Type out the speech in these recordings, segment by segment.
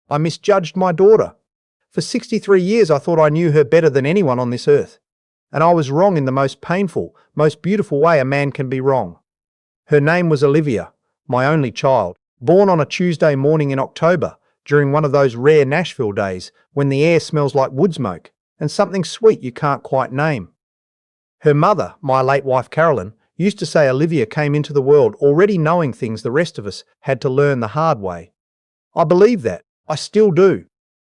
I misjudged my daughter. For 63 years I thought I knew her better than anyone on this earth. And I was wrong in the most painful, most beautiful way a man can be wrong. Her name was Olivia, my only child, born on a Tuesday morning in October, during one of those rare Nashville days when the air smells like wood smoke and something sweet you can't quite name. Her mother, my late wife Carolyn, used to say Olivia came into the world already knowing things the rest of us had to learn the hard way. I believe that. I still do.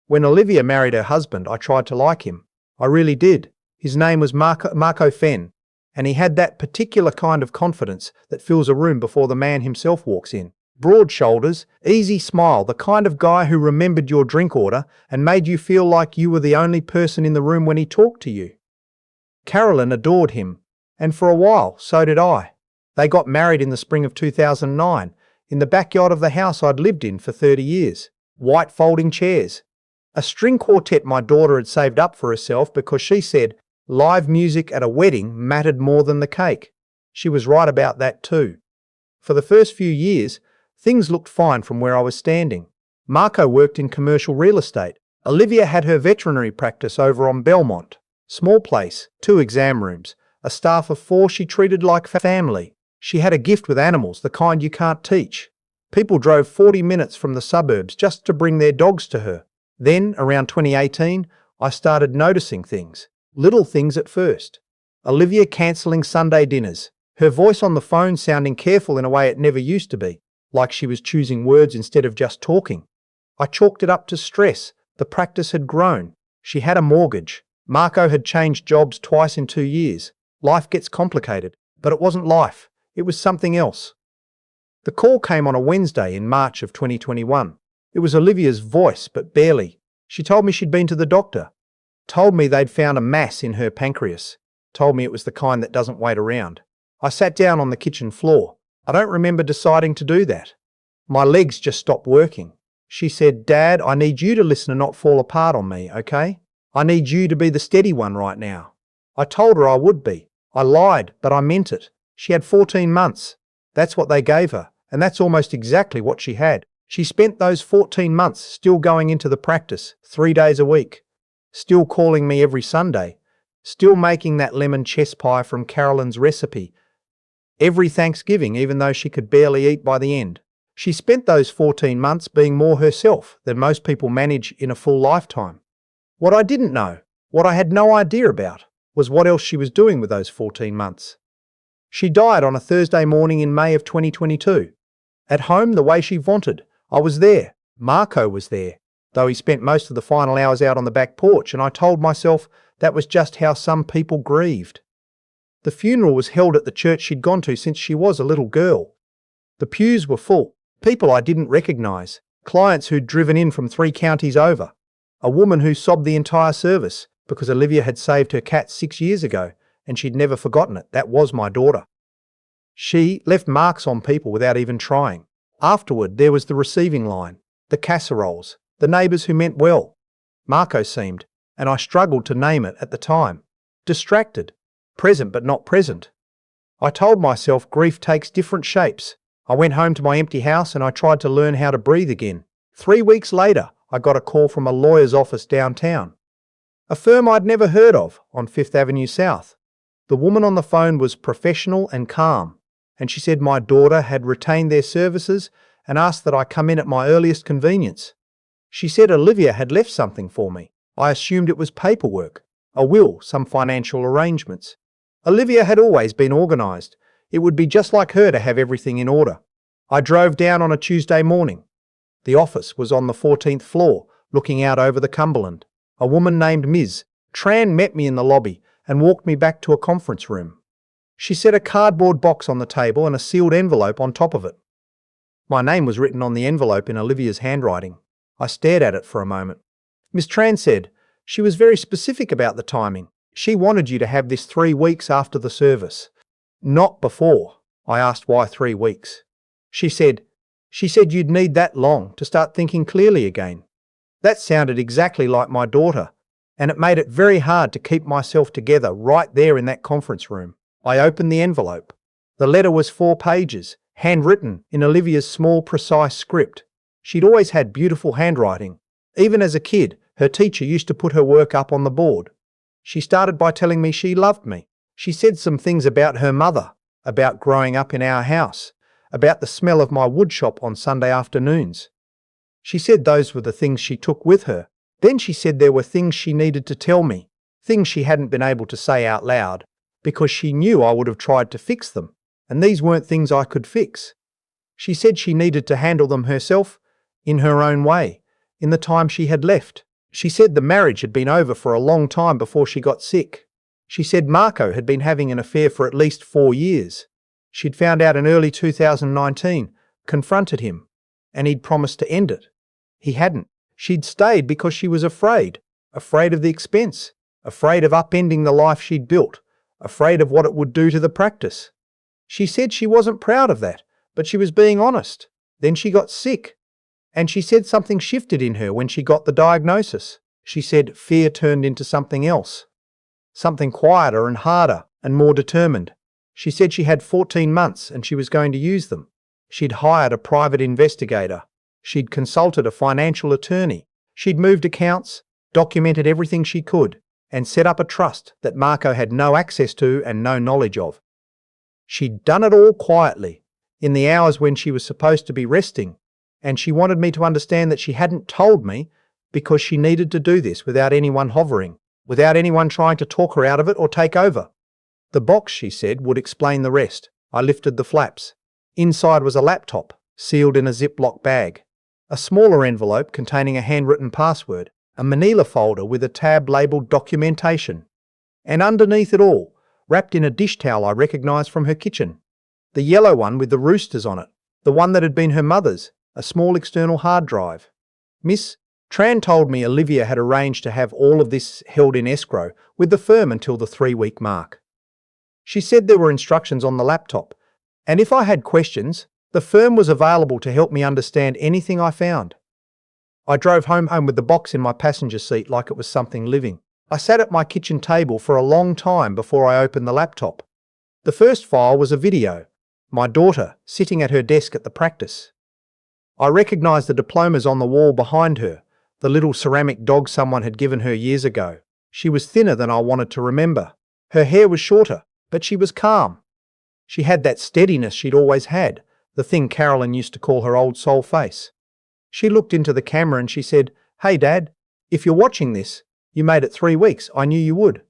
When Olivia married her husband, I tried to like him. I really did. His name was Marco Fenn, and he had that particular kind of confidence that fills a room before the man himself walks in. Broad shoulders, easy smile, the kind of guy who remembered your drink order and made you feel like you were the only person in the room when he talked to you. Carolyn adored him, and for a while, so did I. They got married in the spring of 2009, in the backyard of the house I'd lived in for 30 years. White folding chairs. A string quartet my daughter had saved up for herself because she said live music at a wedding mattered more than the cake. She was right about that too. For the first few years, things looked fine from where I was standing. Marco worked in commercial real estate. Olivia had her veterinary practice over on Belmont. Small place, 2 exam rooms, a staff of 4 she treated like family. She had a gift with animals, the kind you can't teach. People drove 40 minutes from the suburbs just to bring their dogs to her. Then, around 2018, I started noticing things. Little things at first. Olivia cancelling Sunday dinners. Her voice on the phone sounding careful in a way it never used to be, like she was choosing words instead of just talking. I chalked it up to stress. The practice had grown. She had a mortgage. Marco had changed jobs twice in 2 years. Life gets complicated, but it wasn't life. It was something else. The call came on a Wednesday in March of 2021. It was Olivia's voice, but barely. She told me she'd been to the doctor. Told me they'd found a mass in her pancreas. Told me it was the kind that doesn't wait around. I sat down on the kitchen floor. I don't remember deciding to do that. My legs just stopped working. She said, "Dad, I need you to listen and not fall apart on me, okay? I need you to be the steady one right now." I told her I would be. I lied, but I meant it. She had 14 months. That's what they gave her, and that's almost exactly what she had. She spent those 14 months still going into the practice, 3 days a week. Still calling me every Sunday. Still making that lemon chess pie from Carolyn's recipe. Every Thanksgiving, even though she could barely eat by the end. She spent those 14 months being more herself than most people manage in a full lifetime. What I didn't know, what I had no idea about, was what else she was doing with those 14 months. She died on a Thursday morning in May of 2022. At home, the way she vaunted. I was there. Marco was there, though he spent most of the final hours out on the back porch, and I told myself that was just how some people grieved. The funeral was held at the church she'd gone to since she was a little girl. The pews were full. People I didn't recognize. Clients who'd driven in from 3 counties over. A woman who sobbed the entire service because Olivia had saved her cat 6 years ago and she'd never forgotten it. That was my daughter. She left marks on people without even trying. Afterward, there was the receiving line, the casseroles, the neighbours who meant well. Marco seemed, and I struggled to name it at the time. Distracted. Present but not present. I told myself grief takes different shapes. I went home to my empty house and I tried to learn how to breathe again. 3 weeks later, I got a call from a lawyer's office downtown. A firm I'd never heard of on 5th Avenue South. The woman on the phone was professional and calm, and she said my daughter had retained their services and asked that I come in at my earliest convenience. She said Olivia had left something for me. I assumed it was paperwork, a will, some financial arrangements. Olivia had always been organised. It would be just like her to have everything in order. I drove down on a Tuesday morning. The office was on the 14th floor, looking out over the Cumberland. A woman named Ms. Tran met me in the lobby and walked me back to a conference room. She set a cardboard box on the table and a sealed envelope on top of it. My name was written on the envelope in Olivia's handwriting. I stared at it for a moment. Ms. Tran said she was very specific about the timing. She wanted you to have this 3 weeks after the service. Not before. I asked why 3 weeks. She said you'd need that long to start thinking clearly again. That sounded exactly like my daughter, and it made it very hard to keep myself together right there in that conference room. I opened the envelope. The letter was 4 pages, handwritten in Olivia's small, precise script. She'd always had beautiful handwriting. Even as a kid, her teacher used to put her work up on the board. She started by telling me she loved me. She said some things about her mother, about growing up in our house, about the smell of my woodshop on Sunday afternoons. She said those were the things she took with her. Then she said there were things she needed to tell me, things she hadn't been able to say out loud, because she knew I would have tried to fix them, and these weren't things I could fix. She said she needed to handle them herself, in her own way, in the time she had left. She said the marriage had been over for a long time before she got sick. She said Marco had been having an affair for at least 4 years. She'd found out in early 2019, confronted him, and he'd promised to end it. He hadn't. She'd stayed because she was afraid of the expense, afraid of upending the life she'd built, afraid of what it would do to the practice. She said she wasn't proud of that, but she was being honest. Then she got sick. And she said something shifted in her when she got the diagnosis. She said fear turned into something else. Something quieter and harder and more determined. She said she had 14 months and she was going to use them. She'd hired a private investigator. She'd consulted a financial attorney. She'd moved accounts, documented everything she could, and set up a trust that Marco had no access to and no knowledge of. She'd done it all quietly, in the hours when she was supposed to be resting, and she wanted me to understand that she hadn't told me because she needed to do this without anyone hovering, without anyone trying to talk her out of it or take over. The box, she said, would explain the rest. I lifted the flaps. Inside was a laptop, sealed in a Ziploc bag, a smaller envelope containing a handwritten password, a manila folder with a tab labelled documentation, and underneath it all, wrapped in a dish towel I recognised from her kitchen, the yellow one with the roosters on it, the one that had been her mother's, a small external hard drive. Miss Tran told me Olivia had arranged to have all of this held in escrow with the firm until the 3-week mark. She said there were instructions on the laptop, and if I had questions, the firm was available to help me understand anything I found. I drove home with the box in my passenger seat like it was something living. I sat at my kitchen table for a long time before I opened the laptop. The first file was a video, my daughter sitting at her desk at the practice. I recognised the diplomas on the wall behind her, the little ceramic dog someone had given her years ago. She was thinner than I wanted to remember. Her hair was shorter, but she was calm. She had that steadiness she'd always had, the thing Carolyn used to call her old soul face. She looked into the camera and she said, "Hey Dad, if you're watching this, you made it 3 weeks. I knew you would."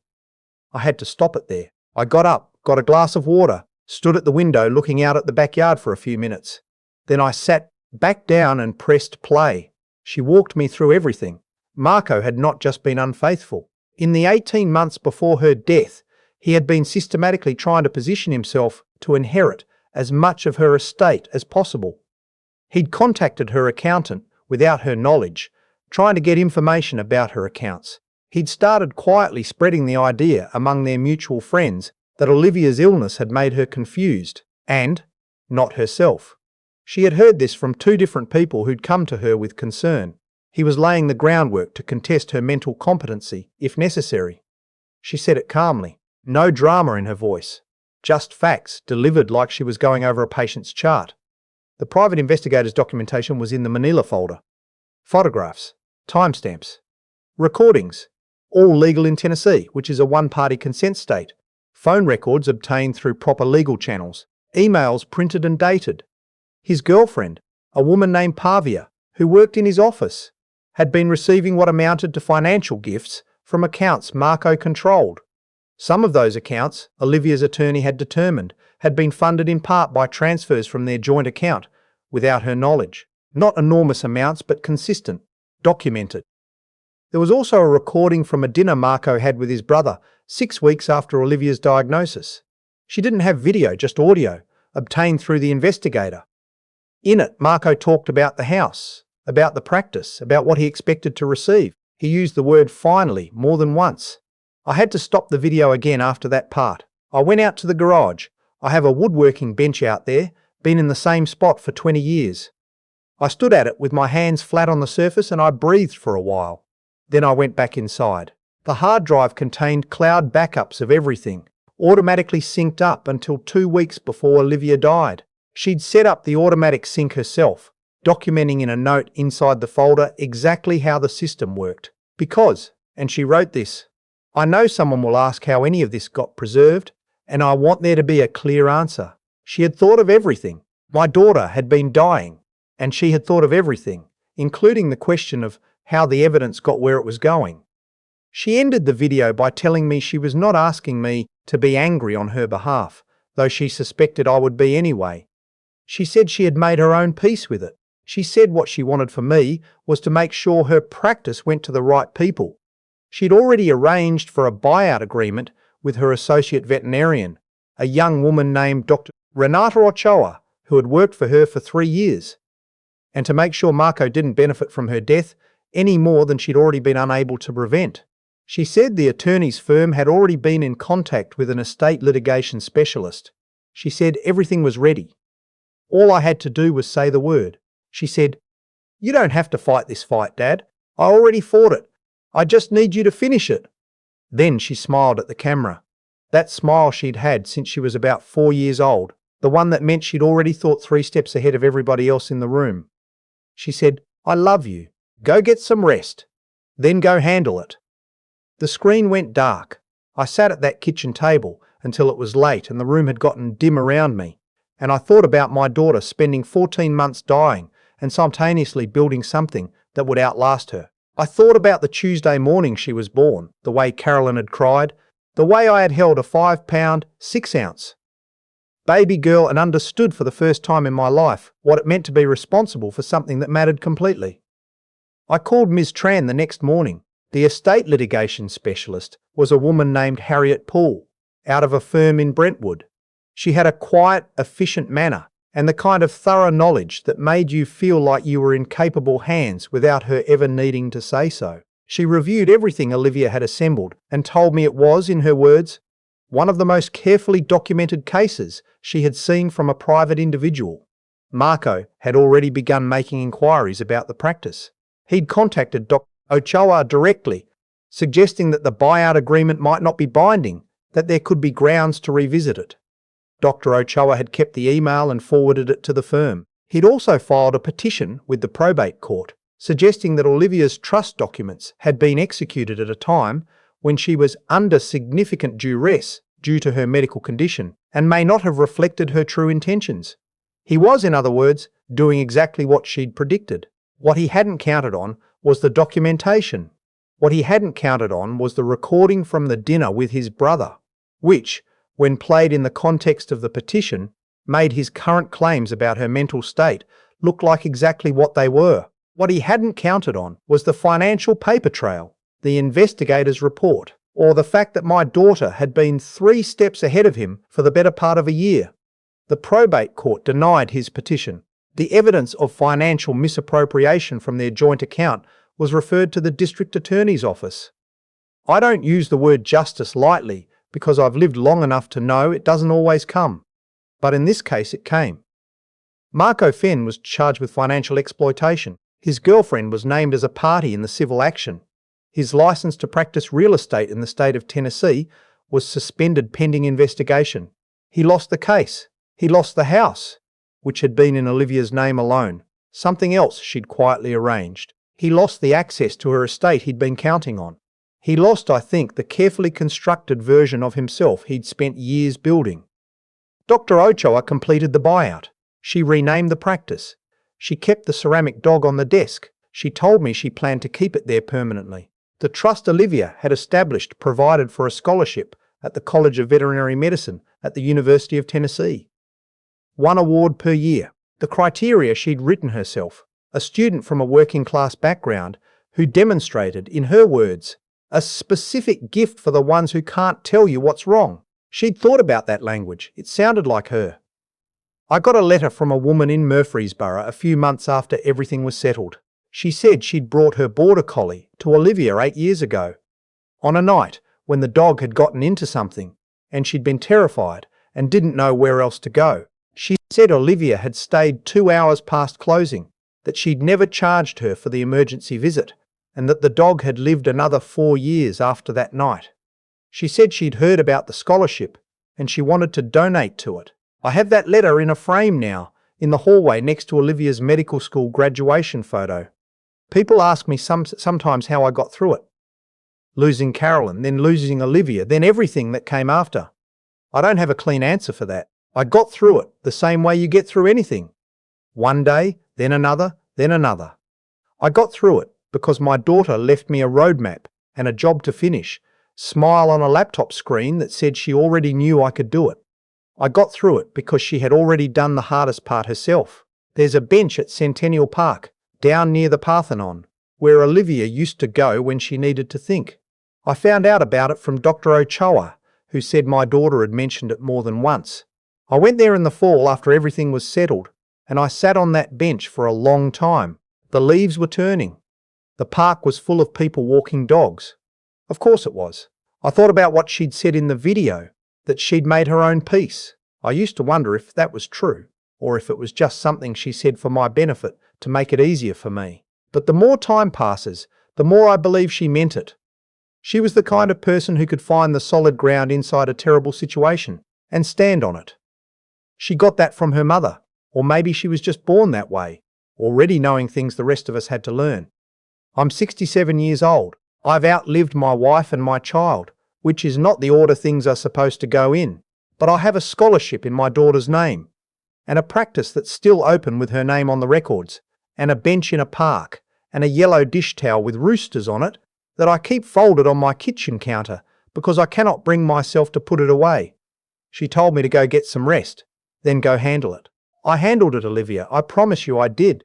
I had to stop it there. I got up, got a glass of water, stood at the window looking out at the backyard for a few minutes. Then I sat back down and pressed play. She walked me through everything. Marco had not just been unfaithful. In the 18 months before her death, he had been systematically trying to position himself to inherit as much of her estate as possible. He'd contacted her accountant without her knowledge, trying to get information about her accounts. He'd started quietly spreading the idea among their mutual friends that Olivia's illness had made her confused and not herself. She had heard this from 2 different people who'd come to her with concern. He was laying the groundwork to contest her mental competency, if necessary. She said it calmly, no drama in her voice, just facts delivered like she was going over a patient's chart. The private investigator's documentation was in the manila folder. Photographs, timestamps, recordings, all legal in Tennessee, which is a one-party consent state. Phone records obtained through proper legal channels, emails printed and dated. His girlfriend, a woman named Pavia, who worked in his office, had been receiving what amounted to financial gifts from accounts Marco controlled. Some of those accounts, Olivia's attorney had determined, had been funded in part by transfers from their joint account, without her knowledge. Not enormous amounts, but consistent, documented. There was also a recording from a dinner Marco had with his brother 6 weeks after Olivia's diagnosis. She didn't have video, just audio, obtained through the investigator. In it, Marco talked about the house, about the practice, about what he expected to receive. He used the word finally more than once. I had to stop the video again after that part. I went out to the garage. I have a woodworking bench out there, been in the same spot for 20 years. I stood at it with my hands flat on the surface and I breathed for a while. Then I went back inside. The hard drive contained cloud backups of everything, automatically synced up until 2 weeks before Olivia died. She'd set up the automatic sync herself, documenting in a note inside the folder exactly how the system worked. Because, and she wrote this, "I know someone will ask how any of this got preserved, and I want there to be a clear answer." She had thought of everything. My daughter had been dying, and she had thought of everything, including the question of how the evidence got where it was going. She ended the video by telling me she was not asking me to be angry on her behalf, though she suspected I would be anyway. She said she had made her own peace with it. She said what she wanted for me was to make sure her practice went to the right people. She'd already arranged for a buyout agreement with her associate veterinarian, a young woman named Dr. Renata Ochoa, who had worked for her for 3 years, and to make sure Marco didn't benefit from her death any more than she'd already been unable to prevent. She said the attorney's firm had already been in contact with an estate litigation specialist. She said everything was ready. All I had to do was say the word. She said, "You don't have to fight this fight, Dad. I already fought it. I just need you to finish it." Then she smiled at the camera. That smile she'd had since she was about 4 years old, the one that meant she'd already thought 3 steps ahead of everybody else in the room. She said, "I love you. Go get some rest. Then go handle it." The screen went dark. I sat at that kitchen table until it was late and the room had gotten dim around me, and I thought about my daughter spending 14 months dying and simultaneously building something that would outlast her. I thought about the Tuesday morning she was born, the way Carolyn had cried, the way I had held a 5-pound, 6-ounce baby girl and understood for the first time in my life what it meant to be responsible for something that mattered completely. I called Ms. Tran the next morning. The estate litigation specialist was a woman named Harriet Poole, out of a firm in Brentwood. She had a quiet, efficient manner and the kind of thorough knowledge that made you feel like you were in capable hands without her ever needing to say so. She reviewed everything Olivia had assembled and told me it was, in her words, one of the most carefully documented cases she had seen from a private individual. Marco had already begun making inquiries about the practice. He'd contacted Dr. Ochoa directly, suggesting that the buyout agreement might not be binding, that there could be grounds to revisit it. Dr. Ochoa had kept the email and forwarded it to the firm. He'd also filed a petition with the probate court, suggesting that Olivia's trust documents had been executed at a time when she was under significant duress due to her medical condition and may not have reflected her true intentions. He was, in other words, doing exactly what she'd predicted. What he hadn't counted on was the documentation. What he hadn't counted on was the recording from the dinner with his brother, which, when played in the context of the petition, made his current claims about her mental state look like exactly what they were. What he hadn't counted on was the financial paper trail, the investigator's report, or the fact that my daughter had been 3 steps ahead of him for the better part of a year. The probate court denied his petition. The evidence of financial misappropriation from their joint account was referred to the district attorney's office. I don't use the word justice lightly because I've lived long enough to know it doesn't always come. But in this case it came. Marco Fenn was charged with financial exploitation. His girlfriend was named as a party in the civil action. His license to practice real estate in the state of Tennessee was suspended pending investigation. He lost the case. He lost the house, which had been in Olivia's name alone, something else she'd quietly arranged. He lost the access to her estate he'd been counting on. He lost, I think, the carefully constructed version of himself he'd spent years building. Dr. Ochoa completed the buyout. She renamed the practice. She kept the ceramic dog on the desk. She told me she planned to keep it there permanently. The trust Olivia had established provided for a scholarship at the College of Veterinary Medicine at the University of Tennessee. 1 award per year. The criteria she'd written herself. A student from a working-class background who demonstrated, in her words, a specific gift for the ones who can't tell you what's wrong. She'd thought about that language. It sounded like her. I got a letter from a woman in Murfreesboro a few months after everything was settled. She said she'd brought her border collie to Olivia 8 years ago, on a night when the dog had gotten into something, and she'd been terrified and didn't know where else to go. She said Olivia had stayed 2 hours past closing, that she'd never charged her for the emergency visit, and that the dog had lived another 4 years after that night. She said she'd heard about the scholarship, and she wanted to donate to it. I have that letter in a frame now, in the hallway next to Olivia's medical school graduation photo. People ask me sometimes how I got through it. Losing Carolyn, then losing Olivia, then everything that came after. I don't have a clean answer for that. I got through it the same way you get through anything. One day, then another, then another. I got through it because my daughter left me a roadmap and a job to finish, smile on a laptop screen that said she already knew I could do it. I got through it because she had already done the hardest part herself. There's a bench at Centennial Park, down near the Parthenon, where Olivia used to go when she needed to think. I found out about it from Dr. Ochoa, who said my daughter had mentioned it more than once. I went there in the fall after everything was settled, and I sat on that bench for a long time. The leaves were turning. The park was full of people walking dogs. Of course it was. I thought about what she'd said in the video, that she'd made her own peace. I used to wonder if that was true, or if it was just something she said for my benefit to make it easier for me. But the more time passes, the more I believe she meant it. She was the kind of person who could find the solid ground inside a terrible situation and stand on it. She got that from her mother, or maybe she was just born that way, already knowing things the rest of us had to learn. I'm 67 years old. I've outlived my wife and my child, which is not the order things are supposed to go in, but I have a scholarship in my daughter's name, and a practice that's still open with her name on the records, and a bench in a park, and a yellow dish towel with roosters on it that I keep folded on my kitchen counter because I cannot bring myself to put it away. She told me to go get some rest, then go handle it. I handled it, Olivia. I promise you I did.